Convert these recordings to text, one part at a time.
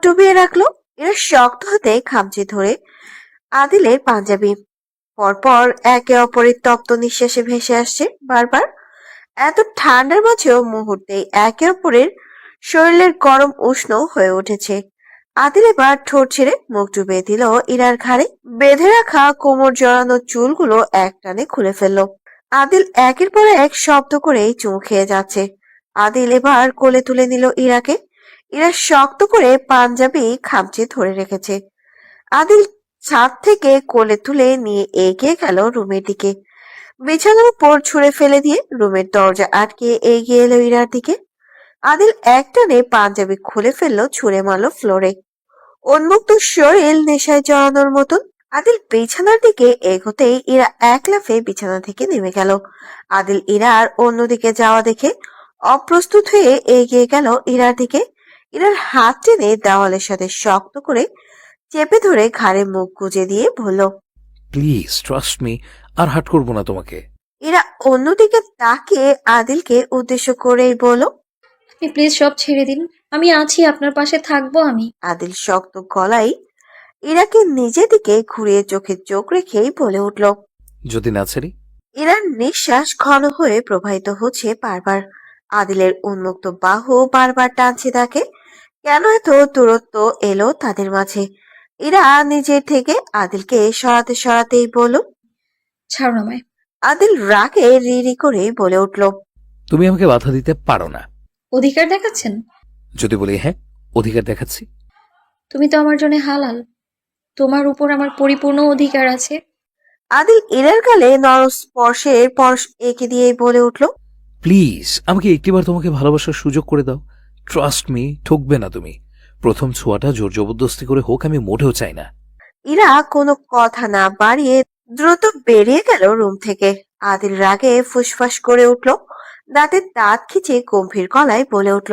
ডুবিয়ে রাখলো। এরা শক্ত হাতে খামচে ধরে আদিলের পাঞ্জাবি। পরপর একে অপরের তপ্ত নিঃশ্বাসে ভেসে আসছে বারবার। এত ঠান্ডার মাঝেও মুহূর্তেই একে অপরের শরীরের গরম উষ্ণ হয়ে উঠেছে। আদিল এবার ঠোঁট ছেড়ে মুখ ডুবিয়ে দিল ইরার ঘাড়ে। বেঁধে রাখা কোমর জড়ানো চুলগুলো এক টানে খুলে ফেললো। আদিল একের পর এক শব্দ করে চুমু খেয়ে যাচ্ছে। আদিল এবার কোলে তুলে নিল ইরাকে। ইরা শক্ত করে পাঞ্জাবি খামচে ধরে রেখেছে। আদিল ছাদ থেকে কোলে তুলে নিয়ে এগিয়ে গেল রুমের দিকে। বিছানার উপর ছুঁড়ে ফেলে দিয়ে রুমের দরজা আটকে এগিয়ে এলো ইরার দিকে। আদিল একটানে পাঞ্জাবি খুলে ফেললো, ছুঁড়ে মারলো ফ্লোরে। উন্মুক্ত শরীর নেশায় জড়ানোর মতন। আদিল বিছানার দিকে এগোতেই ইরা এক লাফে বিছানা থেকে নেমে গেল। আদিল ইরার অন্যদিকে যাওয়া দেখে অপ্রস্তুত হয়ে এগিয়ে গেল ইরার দিকে। ইরার হাত টেনে দেওয়ালের সাথে শক্ত করে চেপে ধরে ঘাড়ে মুখ গুজে দিয়ে বলল, প্লিজ ট্রাস্ট মি, আর হার্ট করবো না তোমাকে। ইরা অন্যদিকে তাকিয়ে আদিলকে উদ্দেশ্য করেই বলল, আপনি প্লিজ সব ছেড়ে দিন, আমি আছি, আপনার পাশে থাকবো আমি। আদিল শক্ত গলায় ইরাকে নিজের দিকে ঘুরিয়ে চোখে চোখ রেখেই বলে উঠল। যদি না ছাড়ি? ইরার নিঃশ্বাস ঘন হয়ে প্রবাহিত হচ্ছে বারবার। আদিলের উন্মুক্ত বাহু বারবার টানছে তাকে। কেন এত দূরত্ব এলো তাদের মাঝে? ইরা নিজের থেকে আদিলকে সরাতে সরাতেই বলল, ছাড়ুন আমায়। আদিল রাগে রি করে বলে উঠল, তুমি আমাকে বাধা দিতে পারো না। অধিকার দেখাচ্ছেন? যদি বলি হ্যাঁ, অধিকার দেখাচ্ছি। তুমি তো আমার জন্য হালাল, তোমার উপর আমার পরিপূর্ণ অধিকার আছে। আদিল ইরার গালে নরম স্পর্শের পরশ এঁকে দিয়েই বলে উঠল, প্লিজ আমাকে একটিবার তোমাকে ভালোবাসার সুযোগ করে দাও। ট্রাস্ট মি, ঠকবে না তুমি। প্রথম ছোঁয়াটা জোর জবরদস্তি করে হোক, আমি মোটেও চাই না। ইরা কোনো কথা না বাড়িয়ে দ্রুত বেরিয়ে গেল রুম থেকে। আদিল রাগে ফুসফাস করে উঠল, দাঁতে দাঁত খিচে গম্ভীর গলায় বলে উঠল,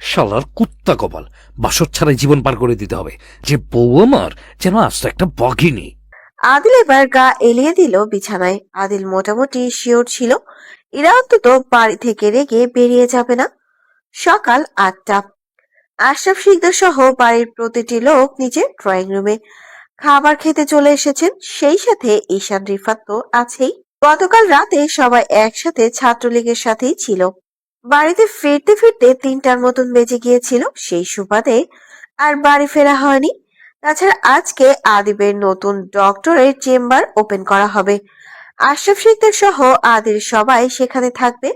শালার কুত্তা কপাল, বাসর ছাড়াই জীবন পার করে দিতে হবে। যে বউ আমার যেন আস্ত একটা বঘিনী। আদিল এবার গা এলিয়ে দিল বিছানায়। আদিল মোটামুটি শিওর ছিল ইরা অন্তত বাড়ি থেকে রেগে বেরিয়ে যাবে না। সকাল 8টা। আশরাফ শিকদার সহ বাড়ির প্রতিটি লোক নিজের ড্রয়িং রুমে খাবার খেতে চলে এসেছেন। সেই সাথে ঈশান রিফাত তো আছেই। গতকাল রাতে সবাই একসাথে ছাত্রলীগের সাথেই ছিল। বাড়িতে ফিরতে ফিরতে 3টার মতন বেজে গিয়েছিল। সেই সুবাদে আর বাড়ি ফেরা হয়নি। তাছাড়া আজকে আদিবের নতুন ডক্টরের চেম্বার ওপেন করা হবে। আশরাফ শিকদার সহ আদির সবাই সেখানে থাকবে।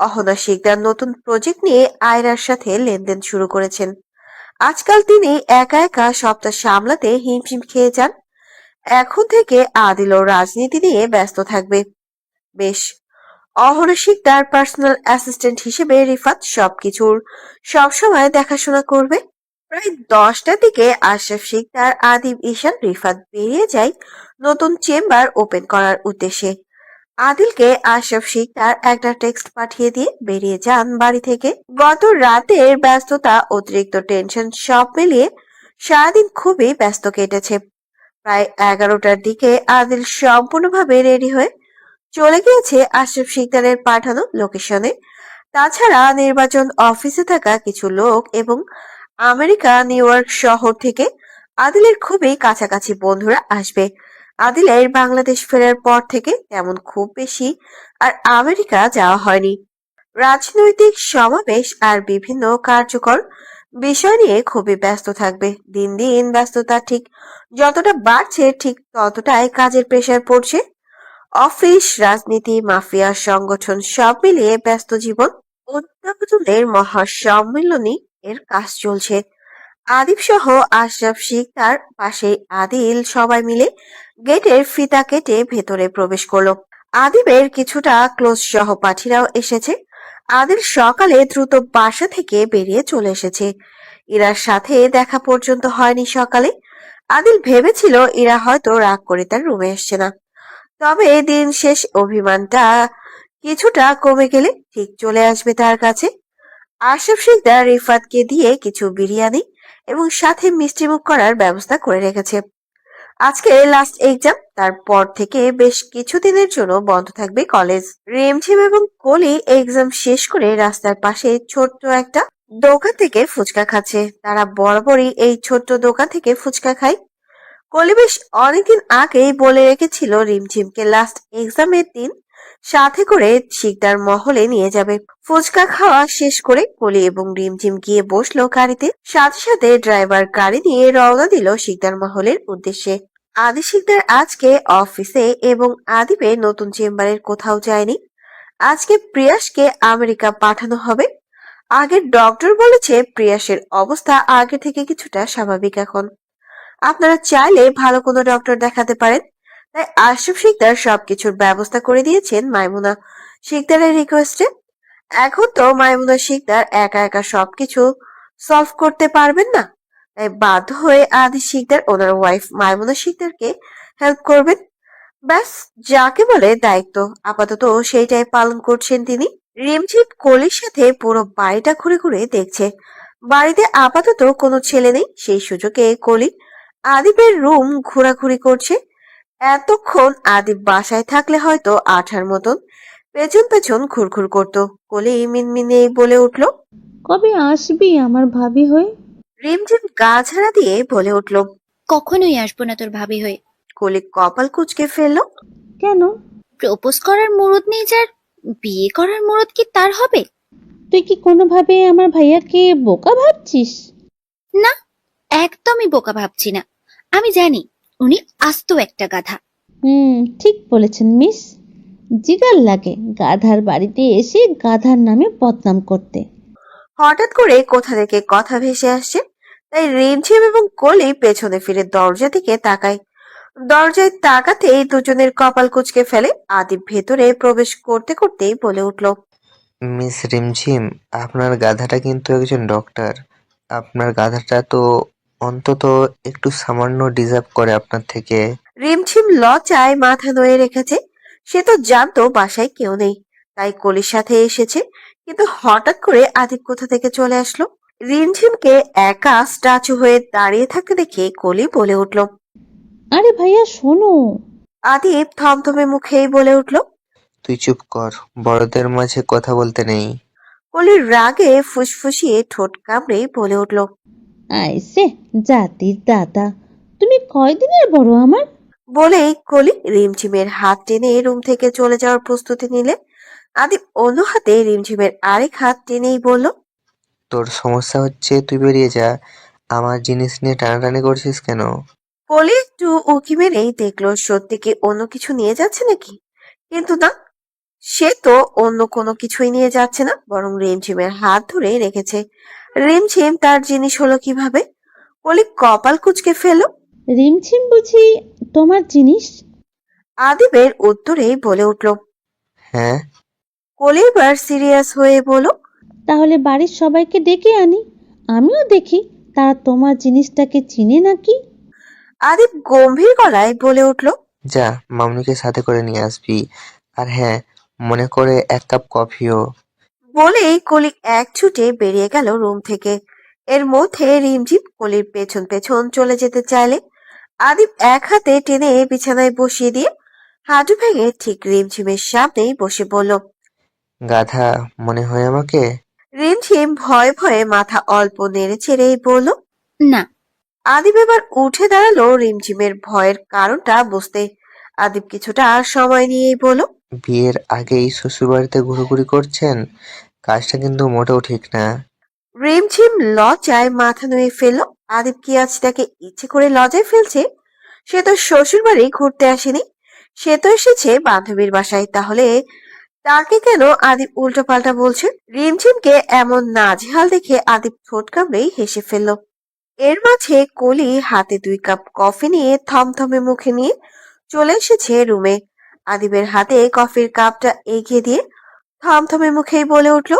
অহনা শিকদার নতুন প্রজেক্ট নিয়ে আয়রার সাথে লেনদেন শুরু করেছেন। আজকাল তিনি একা একা সবটা সামলাতে হিমশিম খেয়ে যান। এখন থেকে আদিল ও রাজনীতি নিয়ে ব্যস্ত থাকবে। বেশ, অহনা শিকদার পার্সোনাল অ্যাসিস্ট্যান্ট হিসেবে রিফাত সবকিছুর সবসময় দেখাশোনা করবে। প্রায় 10টার দিকে আশরাফ শিকদার, আদিব, ঈশান, রিফাত বেরিয়ে যায় নতুন চেম্বার ওপেন করার উদ্দেশ্যে। আদিলকে আশরাফ শিকদার একটা টেক্সট পাঠিয়ে দিয়ে বেরিয়ে যান বাড়ি থেকে। গত রাতের ব্যস্ততা, অতিরিক্ত টেনশন সব মিলিয়ে সারাদিন খুবই ব্যস্ত কেটেছে। প্রায় 11টার দিকে আদিল সম্পূর্ণভাবে রেডি হয়ে চলে গিয়েছে আশরাফ শিকদারের পাঠানো লোকেশনে। তাছাড়া নির্বাচন অফিসে থাকা কিছু লোক এবং আমেরিকা নিউ ইয়র্ক শহর থেকে আদিলের খুবই কাছাকাছি বন্ধুরা আসবে। আদিলের বাংলাদেশ ফেরার পর থেকে তেমন খুব বেশি আর আমেরিকা যাওয়া হয়নি। রাজনৈতিক সমাবেশ আর বিভিন্ন কার্যকর বিষয় নিয়ে খুবই ব্যস্ত থাকবে। দিন দিন ব্যস্ততা ঠিক যতটা বাড়ছে ঠিক ততটাই কাজের প্রেসার পড়ছে। অফিস, রাজনীতি, মাফিয়া সংগঠন সব মিলিয়ে ব্যস্ত জীবন। উদ্যোক্তাদের মহাসম্মেলনী এর কাজ চলছে। আদিব সহ আশরাফ শিকদার পাশে আদিল সবাই মিলে গেটের ফিতা কেটে ভেতরে প্রবেশ করলো। আদিবের কিছুটা ক্লোজ সহপাঠীরাও এসেছে। আদিল সকালে দ্রুত বাসা থেকে বেরিয়ে চলে এসেছে। ইরার সাথে দেখা পর্যন্ত হয়নি সকালে। আদিল ভেবেছিল ইরা হয়তো রাগ করে তার রুমে আসছে না। তবে দিন শেষ অভিমানটা কিছুটা কমে গেলে ঠিক চলে আসবে তার কাছে। আশরাফ শিকদার রিফাতকে দিয়ে কিছু বিরিয়ানি এবং সাথে মিষ্টিমুখ করার ব্যবস্থা করে রেখেছে। আজকে লাস্ট এক্সাম, তারপর থেকে বেশ কিছুদিনের জন্য বন্ধ থাকবে কলেজ। রিমঝিম এবং কলি এক্সাম শেষ করে রাস্তার পাশে ছোট্ট একটা দোকান থেকে ফুচকা খাচ্ছে। তারা বরাবরই এই ছোট্ট দোকান থেকে ফুচকা খায়। কলি বেশ অনেকদিন আগেই বলে রেখেছিল রিমঝিমকে লাস্ট এক্সামের দিন সাথে করে শিকদার মহলে নিয়ে যাবে। ফুচকা খাওয়া শেষ করে কলি এবং রিমঝিম গিয়ে বসলো গাড়িতে। সাথে সাথে ড্রাইভার গাড়ি নিয়ে রওনা দিল শিকদার মহলের উদ্দেশ্যে। আদি শিকদার আজকে অফিসে এবং আদিবের নতুন চেম্বারের কোথাও যায়নি। আজকে প্রিয়াসকে আমেরিকা পাঠানো হবে। আগের ডক্টর বলেছে প্রিয়াসের অবস্থা আগে থেকে কিছুটা স্বাভাবিক এখন। আপনারা চাইলে ভালো কোনো ডক্টর দেখাতে পারেন। তাই আশরাফ শিকদার সবকিছুর ব্যবস্থা করে দিয়েছেন মাইমুনা শিকদারের রিকোয়েস্টে। এখন তো মাইমুনা শিকদার একা একা সবকিছু সলভ করতে পারবেন না। তাই বাধ্য হয়ে আদি শিকদার ওনার ওয়াইফ মাইমুনা শিকদারকে হেল্প করবেন। ব্যাস, যাকে বলে দায়িত্ব, আপাতত সেইটাই পালন করছেন তিনি। রিমঝিম কলির সাথে পুরো বাড়িটা ঘুরে ঘুরে দেখছে। বাড়িতে আপাতত কোনো ছেলে নেই, সেই সুযোগে কলি আদিবের রুম ঘোরাঘুরি করছে। এতক্ষণ আদিব বাসায় থাকলে হয়তো আঠার মতন পেছন পেছন ঘুরঘুর করত। কলি মিনমিনে বলে উঠল। কবে আসবি আমার ভাবি হয়ে? রিমঝিম গা ঝাড়া দিয়ে বলে উঠল। কখনোই আসবো না তোর ভাবি হয়ে। কলি কপাল কুঁচকে ফেলল। কেন? প্রপোজ করার মুরুদ নেই যার, বিয়ে করার মুরুদ কি তার হবে? তুই কি কোনোভাবে আমার ভাইয়াকে বোকা ভাবছিস? না, একদমই বোকা ভাবছি না। আমি জানি উনি আস্ত একটা গাধা। ঠিক বলেছেন মিস। জিগার লাগে গাধার বাড়িতে এসে গাধার নামে বদনাম করতে। হঠাৎ করে কোথা থেকে কথা ভেসে আসছে, তাই রিমঝিম এবং কলি পেছনে ফিরে দরজা দিকে তাকায়। দরজায় তাকাতেই দুজনের কপাল কুঁচকে ফেলে। আদিব ভেতরে প্রবেশ করতে করতেই বলে উঠল। মিস রিমঝিম, আপনার গাধাটা কিন্তু একজন ডক্টর। আপনার গাধাটা তো অন্তত একটু সামান্য ডিজার্ভ করে আপনার থেকে। রিমঝিম লজ্জায় মাথা নুয়ে রেখেছে। সে তো জানতো বাসায় কেউ নেই, তাই কলির সাথে এসেছে। কিন্তু হঠাৎ করে আদিব কোথা থেকে চলে আসলো। রিমঝিমকে একা স্ট্যাচু হয়ে দাঁড়িয়ে থাকতে দেখে কলি বলে উঠল। আরে ভাইয়া শোনো। আদিব থমথমে মুখেই বলে উঠল। তুই চুপ কর, বড়দের মাঝে কথা বলতে নেই। কলির রাগে ফুসফুসিয়ে ঠোঁট কামড়ে বলে উঠল। আইসে জাতির দাদা, তুমি কয়দিনের বড় আমার? বলেই কলি রিমঝিমের হাত টেনে রুম থেকে চলে যাওয়ার প্রস্তুতি নিলে আদিব অন্য হাতে রিমঝিমের আরেক হাত টেনেই বলল। তোর সমস্যা হচ্ছে তুই বেরিয়ে যা। আমার জিনিস নিয়ে টানাটানি করছিস কেন? কলি একটু উঁকি মেরেই দেখলো সত্যি কি অন্য কিছু নিয়ে যাচ্ছে নাকি। কিন্তু না, সে তো অন্য কোনো কিছুই নিয়ে যাচ্ছে না, বরং রিমঝিমের হাত ধরে রেখেছে। রিমঝিম তার জিনিস হলো কিভাবে? কলি কপাল কুঁচকে ফেলল। রিমঝিম বুঝি তোমার জিনিস? আদিবের উত্তরেই বলে উঠল। হ্যাঁ। কলি এবার সিরিয়াস হয়ে বলল। তাহলে বাড়ির সবাইকে ডেকে আনি, আমিও দেখি তারা তোমার জিনিসটাকে চিনে নাকি। আদিব গম্ভীর গলায় বলে উঠল। যা, মামনিকে সাথে করে নিয়ে আসবি। আর হ্যাঁ, মনে করে এক কাপ কফিও। বলেই কলি এক ছুটে বেরিয়ে গেল রুম থেকে। এর মধ্যে রিমঝিম কলির পেছন পেছন চলে যেতে চাইলে আদিব এক হাতে টেনে বিছানায় বসিয়ে দিয়ে হাঁটু ভেঙে ঠিক রিমঝিমের সামনেই বসে বলল। গাধা মনে হয় আমাকে? রিমঝিম ভয়ে ভয়ে মাথা অল্প নেড়ে চেড়েই বলল। না। আদিব এবার উঠে দাঁড়ালো রিমঝিমের ভয়ের কারণটা বুঝতে। আদিব কিছুটা সময় নিয়েই বলল। বিয়ের আগেই শ্বশুরবাড়িতে ঘুরোঘুরি করছেন, কাজটা কিন্তু মোটেও ঠিক না। রিমঝিম লজ্জায় মাথা নুয়ে ফেলল। আদিব কি আজ তাকে ইচ্ছে করে লজ্জায় ফেলছে? সে তো শ্বশুর বাড়ি ঘুরতে আসেনি, সে তো এসেছে বান্ধবীর বাসায়। তাহলে তাকে কেন আদিব উল্টো পাল্টা বলছে? রিমঝিমকে এমন নাজেহাল দেখে আদিব ঠোঁট কামড়েই হেসে ফেলল। এর মাঝে কলি হাতে 2 কাপ কফি নিয়ে থমথমে মুখে নিয়ে চলে এসেছে রুমে। আদিবের হাতে কফির কাপটা এগিয়ে দিয়ে থমথমে মুখেই বলে উঠল।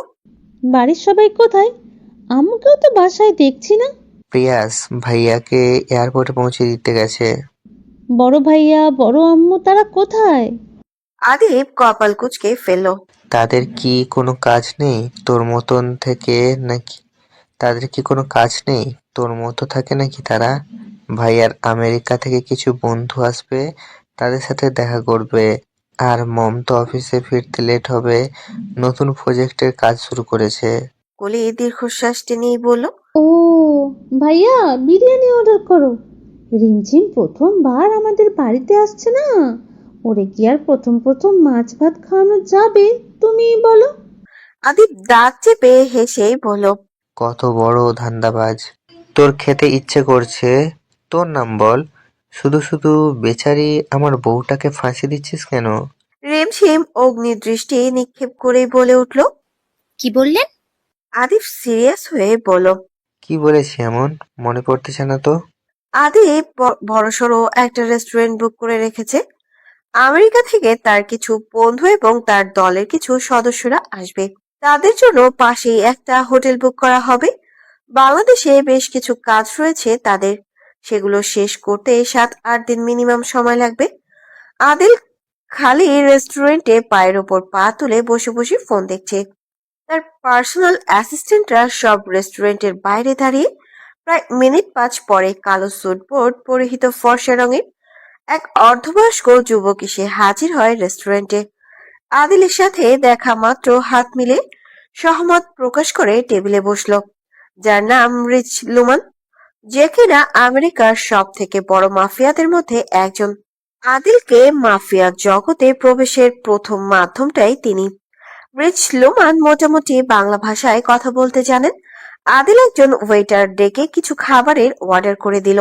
বাড়ির সবাই কোথায়? আমাকেও তো বাসায় দেখছি না। প্রিয়াস ভাইয়াকে এয়ারপোর্টে পৌঁছে দিতে গেছে। বড় ভাইয়া বড় আম্মু তারা কোথায়? আদিব কপাল কুঁচকে ফেলল। তাদের কি কোনো কাজ নেই তোর মতন থেকে নাকি? তাদের কি কোনো কাজ নেই তোর মতো থাকে নাকি তারা? ভাইয়ার আমেরিকা থেকে কিছু বন্ধু আসবে, তাদের সাথে দেখা করবে। আর মম তো অফিসে ফিরতে লেট হবে, নতুন প্রজেক্টের কাজ শুরু করেছে। কলি দীর্ঘশ্বাস টেনেই বলল, ও ভাইয়া, বিরিয়ানি অর্ডার করো। রিমঝিম প্রথমবার আমাদের বাড়িতে আসছে না, ওরে কি আর প্রথম প্রথম মাছ ভাত খাওয়ানো যাবে? তুমি বলো। আদিব দাঁত চেপে হেসেই বলল, কত বড় ধান্দাবাজ! তোর খেতে ইচ্ছে করছে, তোর নাম বল। শুধু শুধু বেচারি আমার বউটাকে ফাঁসি দিচ্ছিস কেন? রিমঝিম অগ্নিদৃষ্টি নিক্ষেপ করেই বলে উঠল। কি বললেন? আদিব সিরিয়াস হয়ে বলল, কি বলেছি এমন? মনে পড়তেছে না তো? আদিব বড়সড় একটা রেস্টুরেন্ট বুক করে রেখেছে। আমেরিকা থেকে তার কিছু বন্ধু এবং তার দলের কিছু সদস্যরা আসবে। তাদের জন্য পাশেই একটা হোটেল বুক করা হবে। বাংলাদেশে বেশ কিছু কাজ রয়েছে তাদের, সেগুলো শেষ করতে 7-8 দিন মিনিমাম সময় লাগবে। আদিল খালি রেস্টুরেন্টে পায়ের ওপর পা তুলে বসে বসে ফোন দেখছে। তার পার্সোনাল অ্যাসিস্ট্যান্টরা সব রেস্টুরেন্টের বাইরে দাঁড়িয়ে। প্রায় মিনিট 5 পরে কালো স্যুট বোর্ড পরিহিত ফর্সা রঙের এক অর্ধবয়স্ক যুবক এসে হাজির হয় রেস্টুরেন্টে। আদিলের সাথে দেখা মাত্র হাত মিলে সহমত প্রকাশ করে টেবিলে বসলো। যার নাম রিচ লুমান, যে কিনা আমেরিকার সব থেকে বড় মাফিয়াদের মধ্যে একজন। আদিলকে মাফিয়া জগতে প্রবেশের প্রথম মাধ্যমটাই তিনি। রিচ লুমান মোটামুটি বাংলা ভাষায় কথা বলতে জানেন। আদিল একজন ওয়েটার ডেকে কিছু খাবারের অর্ডার করে দিল।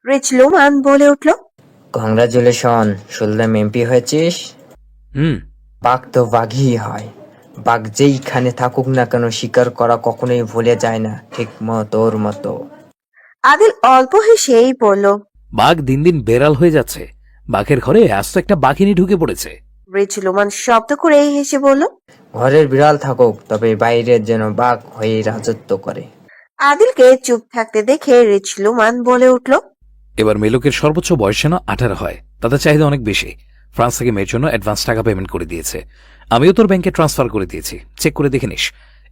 রিচ লুমান বলে উঠল, কংগ্রাচুলেশন, শুনলাম এমপি হয়েছিস। হুম। বাঘ তো বাঘই হয়, বাঘ যেইখানে থাকুক না কেন শিকার করা কখনোই ভুলে যায় না, ঠিক তোর মতো। আদিল অল্প হেসেই বলল। বাঘ দিন দিন বেড়াল হয়ে যাচ্ছে, বাঘের ঘরে আজ তো একটা বাঘিনী ঢুকে পড়েছে। রিচ লুমান শব্দ করে হেসে বলল। ঘরের বিড়াল থাকুক, তবে বাইরের যেন বাঘ হয়ে রাজত্ব করে। আদিলকে চুপ থাকতে দেখে রিচ লুমান বলে উঠল, এবার মেলোকের সর্বোচ্চ বয়স যেন 18 হয়, তাদের চাহিদা অনেক বেশি। ফ্রান্স থেকে মেয়ের জন্য অ্যাডভান্স টাকা পেমেন্ট করে দিয়েছে, আমিও তোর ব্যাংকে ট্রান্সফার করে দিয়েছি, চেক করে দেখে নিস।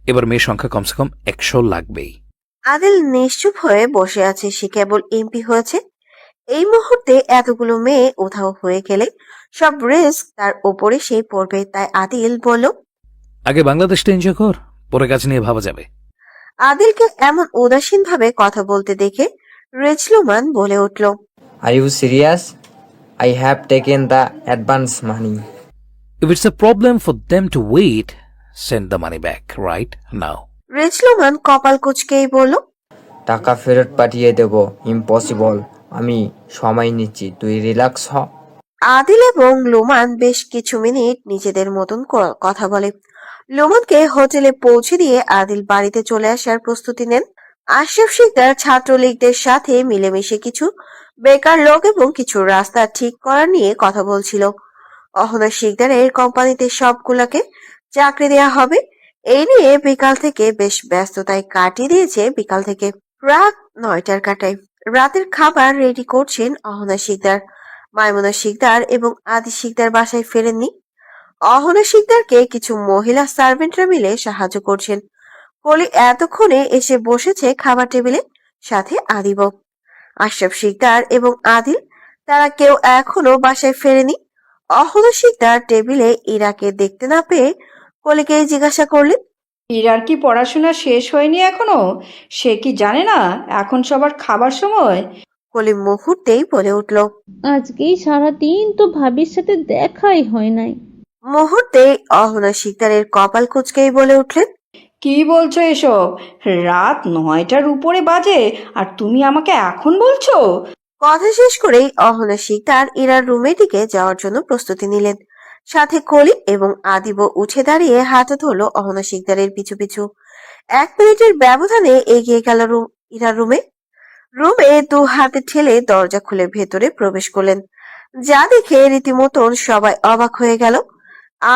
এবার মেয়ের সংখ্যা কমসে কম 100 লাগবেই। আদিল নিশ্চুপ হয়ে বসে আছে। সে কেবল এমপি হয়েছে। এই মুহূর্তে এতগুলো মেয়ে উধাও হয়ে গেলে সব রিস্ক তার ওপরে সে পড়বে। তাই আদিল বলল। আগে বাংলাদেশটা এনজয় কর, পরে কাজ নিয়ে ভাবা যাবে। আদিলকে এমন উদাসীন ভাবে কথা বলতে দেখে রিচ লুমান বলে উঠল। Are you serious? I have taken the advance money. If it's a problem for them to wait, send the money back right now. Rich Luman কপাল কুঁচকেই বলল। টাকা ফেরত পাঠিয়ে দেব। ইম্পসিবল, আমি সময় নিচ্ছি, তুই রিল্যাক্স হ। আদিল এবং লুমান বেশ কিছু মিনিট নিজেদের মতন কথা বলে। লুমানকে হোটেলে পৌঁছে দিয়ে আদিল বাড়িতে চলে আসার প্রস্তুতি নেন। আশরাফ শিকদার ছাত্রলীগদের সাথে মিলেমিশে কিছু বেকার লোক এবং কিছু রাস্তা ঠিক করা নিয়ে কথা বলছিল। অহনা শিকদারের কোম্পানিতে সবগুলাকে চাকরি দেয়া হবে, এই নিয়ে বিকাল থেকে বেশ ব্যস্ততায় কাটিয়ে দিয়েছে। বিকাল থেকে রাত 9টার কাটায় রাতের খাবার রেডি করছেন অহনা শিকদার। মাইমুনা শিকদার এবং আদি শিকদার বাসায় ফেরেননি। অহনা শিকদারকে কিছু মহিলা সার্ভেন্টরা মিলে সাহায্য করছেন। কলি এতক্ষণে এসে বসেছে খাবার টেবিলে, সাথে আদিব। আশরাফ শিকদার এবং আদিল, তারা কেউ এখনো বাসায় ফেরেনি। অহনা শিকদার টেবিলে ইরাকে দেখতে না পেয়ে কলিকে জিজ্ঞাসা করলেন, ইরার কি পড়াশোনা শেষ হয়নি এখনো? সে কি জানে না এখন সবার খাবার সময়? কলি মুহূর্তেই বলে উঠল। আজকেই সারাদিন তো ভাবির সাথে দেখাই হয় নাই। মুহূর্তে অহনা শিকদারের কপাল কুঁচকেই বলে উঠলেন, কি বলছো এসব? রাত 9টার উপরে বাজে আর তুমি আমাকে এখন বলছো? কথা শেষ করেই অহনা শিকদার ইরার রুমের দিকে যাওয়ার জন্য প্রস্তুতি নিলেন। সাথে কলি এবং আদিব উঠে দাঁড়িয়ে হাতে ধরলো অহনা শিকদারের পিছু পিছু। 1 মিনিটের ব্যবধানে এগিয়ে গেল ইরার রুমে। রুমে 2 হাতে ঠেলে দরজা খুলে ভেতরে প্রবেশ করলেন। যা দেখে রীতিমতন সবাই অবাক হয়ে গেল।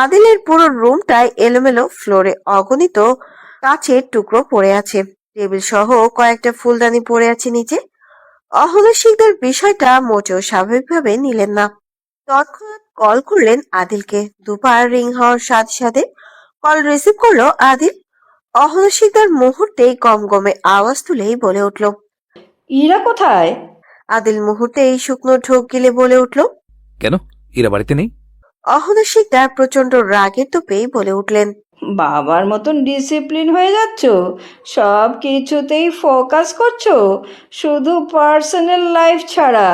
আদিলের পুরো রুমটায় এলোমেলো, ফ্লোরে অগণিত কাচের টুকরো পড়ে আছে, টেবিল সহ কয়েকটা ফুলদানি পড়ে আছে নিচে। অহনা শিকদার বিষয়টা মোটেও স্বাভাবিকভাবে নিলেন না। তৎক্ষণাৎ কল করলেন আদিলকে। দুবার রিং হওয়ার সাথে সাথে কল রিসিভ করলো আদিল। অহনা শিকদার মুহূর্তেই গমগমে আওয়াজ তুলেই বলে উঠল, ইরা কোথায়? আদিল মুহূর্তেই শুকনো ঢোক গিলে বলে উঠল। কেন? ইরা বাড়িতে নেই? অহনা শিকদার প্রচন্ড রাগের তোপেই বলে উঠলেন। বাবার মতন ডিসিপ্লিন হয়ে যাচ্ছ, সব কিছুতেই ফোকাস করছো, শুধু পার্সোনাল লাইফ ছাড়া।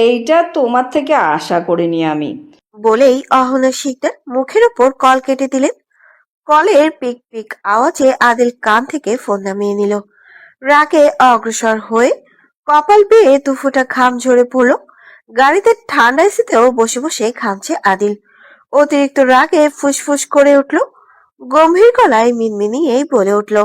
এইটা তোমার থেকে আশা করিনি আমি। বলেই অহনা শিকদার মুখের উপর কল কেটে দিলেন। কলের পিক পিক আওয়াজে আদিল কান থেকে ফোন নামিয়ে নিল। রাগে অগ্রসর হয়ে কপাল বেয়ে দুফোঁটা ঘাম ঝরে পড়ল। গাড়িতে ঠান্ডা এসিতেও বসে বসে ঘামছে আদিল। অতিরিক্ত রাগে ফুসফুস করে উঠল, গম্ভীর গলায় মিনমিনিয়ে বলে উঠল।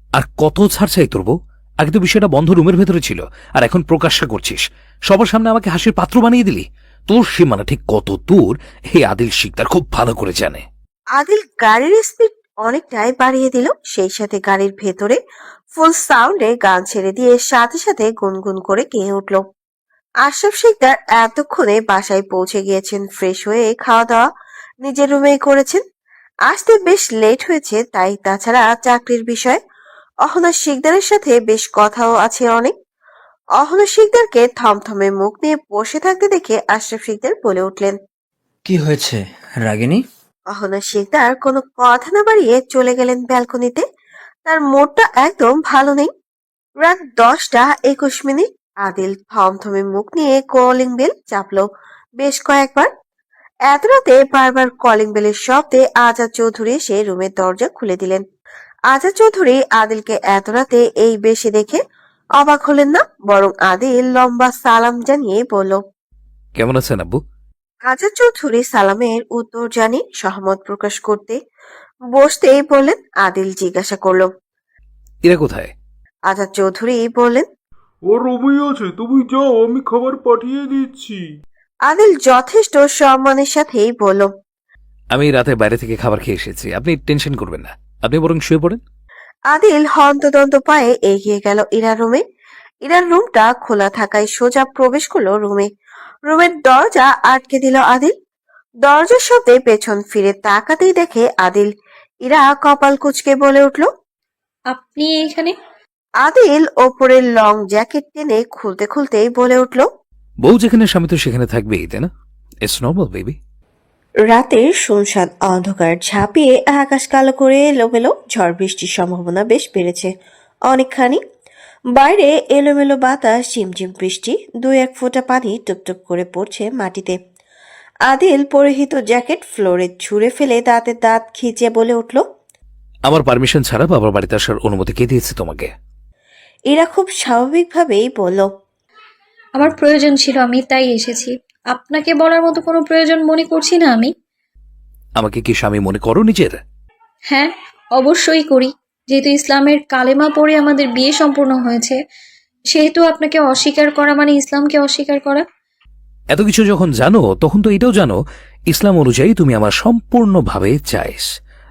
আর কত ছাড় চাই তোর বউ? আগে তো বিষয়টা বন্ধ রুমের ভেতরে ছিল, আর এখন প্রকাশ্যে করছিস। সবার সামনে আমাকে হাসির পাত্র বানিয়ে দিলি। তোর সীমানা ঠিক কত দূর এই আদিল শিকদার খুব ভালো করে জানে। আদিল গাড়ির স্পিড অনেকটাই বাড়িয়ে দিল, সেই সাথে গাড়ির ভেতরে ফুল সাউন্ডে গান ছেড়ে দিয়ে সাথে সাথে গুনগুন করে গেয়ে উঠল। আশরাফ শিকদার এতক্ষণে বাসায় পৌঁছে গিয়েছেন। ফ্রেশ হয়ে খাওয়া দাওয়া নিজের রুমেই করেছেন। আসতে বেশ লেট হয়েছে তাই, তাছাড়া চাকরির বিষয় অহনা শিকদারের সাথে বেশ কথাও আছে অনেক। অহনা শিকদারকে থমথমে মুখ নিয়ে বসে থাকতে দেখে আশরাফ শিকদার বলে উঠলেন। কি হয়েছে রাগিনী? অহনা শিকদার কোনো কথা না বাড়িয়ে চলে গেলেন ব্যালকনিতে। তার মুডটা একদম ভালো নেই। রাত 10:21। আদিল থমথমে মুখ নিয়ে কলিং বেল চাপলো বেশ কয়েকবার। এত রাতে বারবার কলিং বেলের শব্দে আজাদ চৌধুরী এসে রুমের দরজা খুলে দিলেন। আজাদ চৌধুরী আদিলকে এত রাতে এই বেশে দেখে অবাক হলেন না, বরং আদিল লম্বা সালাম জানিয়ে বলল। কেমন আছেন আব্বু? আজাদ চৌধুরী সালামের উত্তর জানিয়ে সহমত প্রকাশ করতে বসতেই বললেন। আদিল জিজ্ঞাসা করল, ইরা কোথায়? আজাদ চৌধুরী বললেন। ও রুমেই আছে, তুমি যাও, আমি খাবার পাঠিয়ে দিচ্ছি। আদিল যথেষ্ট সম্মানের সাথেই বলল। আমি রাতে বাইরে থেকে খাবার খেয়ে এসেছি, আপনি টেনশন করবেন না, আপনি বরং শুয়ে পড়েন। আদিল হন্তদন্ত পায়ে এগিয়ে গেল ইরার রুমে। ইরার রুমটা খোলা থাকায় সোজা প্রবেশ করলো রুমে। রুমের দরজা আটকে দিল আদিল। দরজার শব্দে পেছন ফিরে তাকাতেই দেখে আদিল। ইরা কপাল কুঁচকে বলে উঠল। আপনি এখানে? আদিল ওপরের লং জ্যাকেট টেনে খুলতে খুলতেই বলে উঠল। বউ যেখানে স্বামী তো সেখানে থাকবেই, তাই না? It's normal baby. রাতের শুনশান অন্ধকার ঝাঁপিয়ে আকাশ কালো করে এলোমেলো ঝড় বৃষ্টির সম্ভাবনা বেশ বেড়েছে অনেকখানি। বাইরে এলোমেলো বাতাস, ঝিমঝিম বৃষ্টি, 2-1 ফোঁটা পানি টুপটুপ করে পড়ছে মাটিতে। আদিল পরিহিত জ্যাকেট ফ্লোরে ছুঁড়ে ফেলে দাঁতে দাঁত খিঁচে বলে উঠল। আমার পারমিশন ছাড়া বাবার বাড়িতে আসার অনুমতি কে দিয়েছে তোমাকে? এরা খুব স্বাভাবিকভাবেই বলল। আমার প্রয়োজন ছিল, আমি তাই এসেছি। আপনাকে বলার মতো কোনো প্রয়োজন মনে করছি না আমি। আমাকে কি স্বামী মনে করো নিজের? হ্যাঁ, অবশ্যই করি। যেহেতু ইসলামের কালেমা পড়ে আমাদের বিয়ে সম্পূর্ণ হয়েছে, সেহেতু আপনাকে অস্বীকার করা মানে ইসলামকে অস্বীকার করা। এত কিছু যখন জানো তখন তো এটাও জানো ইসলাম অনুযায়ী তুমি আমার সম্পূর্ণভাবে চাইস।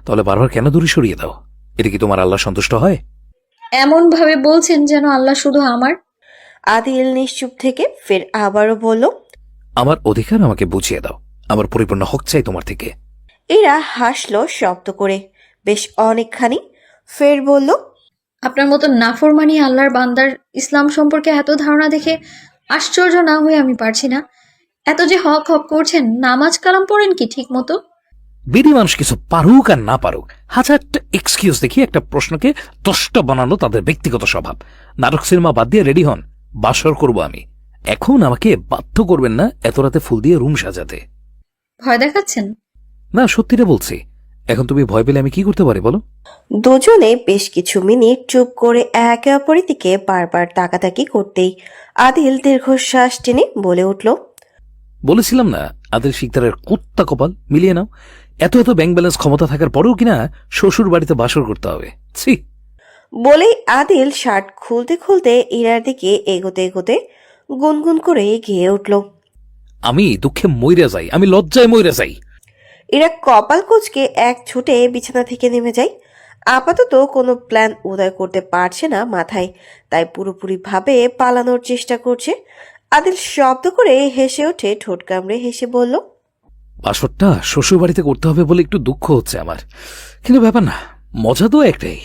তাহলে বারবার কেন দূরে সরিয়ে দাও? এতে কি তোমার আল্লাহ সন্তুষ্ট হয়? এমন ভাবে বলছেন যেন আল্লাহ শুধু আমার। আদিল নিশ্চুপ থেকে ফের আবারও বলল। আমার অধিকার আমাকে বুঝিয়ে দাও, আমার পরিপূর্ণ হক চাই তোমার থেকে। এরা হাসলো শব্দ করে বেশ অনেকখানি, ফের বলল। আপনার মতো নাফরমানি আল্লাহর বান্দার ইসলাম সম্পর্কে এত ধারণা দেখে আশ্চর্য না হয়ে আমি পারছি না। এত যে হক হক করছেন, নামাজ কালাম পড়েন কি ঠিক মতো? বেরি মানুষ কিছু পারুক আর না পারুক, হাজারটা এক্সকিউজ দেখি একটা প্রশ্নকে 10টা বানানো তাদের ব্যক্তিগত স্বভাব। নাটক সিনেমা বাদ দিয়ে রেডি হন, বাসর করব আমি। এখন আমাকে বাধ্য করবেন না এত রাতে ফুল দিয়ে রুম সাজাতে। ভয় দেখাচ্ছেন? না, সত্যিটা বলছি। এখন তুমি ভয় পেলে আমি কি করতে পারি বলো? দুজনে বেশ কিছু মিনিট চুপ করে একে অপরের দিকে বারবার তাকাতাকি করতেই আদিল দীর্ঘশ্বাস টেনে বলে উঠল। বলেছিলাম না আদিল শিকদারের কুত্তা কপাল, মিলিয়ে নাও। এত এত ব্যাংক ব্যালেন্স ক্ষমতা থাকার পরেও কিনা শ্বশুর বাড়িতে বাসর করতে হবে। ছি। বলেই আদিল শার্ট খুলতে খুলতে ইরার দিকে এগোতে এগোতে গুনগুন করে গেয়ে উঠল। আমি দুঃখে মইরা যাই, আমি লজ্জায় মইরা যাই। ইরা কপাল কুঁচকে এক ছুটে বিছানা থেকে নেমে যায়। আপাতত কোনো প্ল্যান উদয় করতে পারছে না মাথায়, তাই পুরোপুরি ভাবে পালানোর চেষ্টা করছে। আদিল শব্দ করে হেসে ওঠে, ঠোঁট কামড়ে হেসে বলল। বাসরটা শ্বশুর বাড়িতে করতে হবে বলে একটু দুঃখ হচ্ছে আমার, কিন্তু ব্যাপার না, মজা তো একটাই,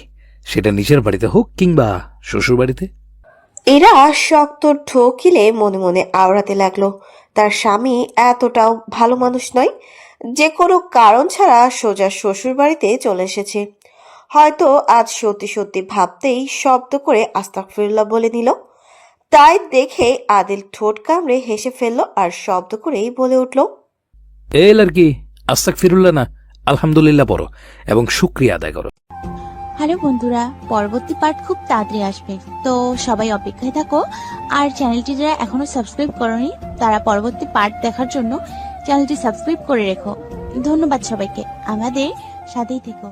সেটা নিজের বাড়িতে হোক কিংবা শ্বশুর বাড়িতে। এরা শক্ত ঠকিলে মনে মনে আওড়াতে লাগলো তার স্বামী এতটাও ভালো মানুষ নয়, যে কোনো কারণ ছাড়া সোজা শ্বশুর বাড়িতে চলে এসেছে। হয়তো আজ সত্যি সত্যি ভাবতেই শব্দ করে আস্তাগফিরুল্লাহ বলে নিল। তাই দেখে আদিল ঠোঁট কামড়ে হেসে ফেললো আর শব্দ করেই বলে উঠল, এ লারকি, আস্তাক ফিরুল্লাহ না, আলহামদুলিল্লাহ পড়ো এবং শুক্রিয়া আদায় করো। হ্যালো বন্ধুরা, পরবর্তী পার্ট খুব তাড়াতাড়ি আসবে, তো সবাই অপেক্ষায় থাকো। আর চ্যানেলটি যারা এখনো সাবস্ক্রাইব করোনি তারা পরবর্তী পার্ট দেখার জন্য চ্যানেলটি সাবস্ক্রাইব করে রেখো। ধন্যবাদ সবাইকে, আমাদের সাথেই থেকো।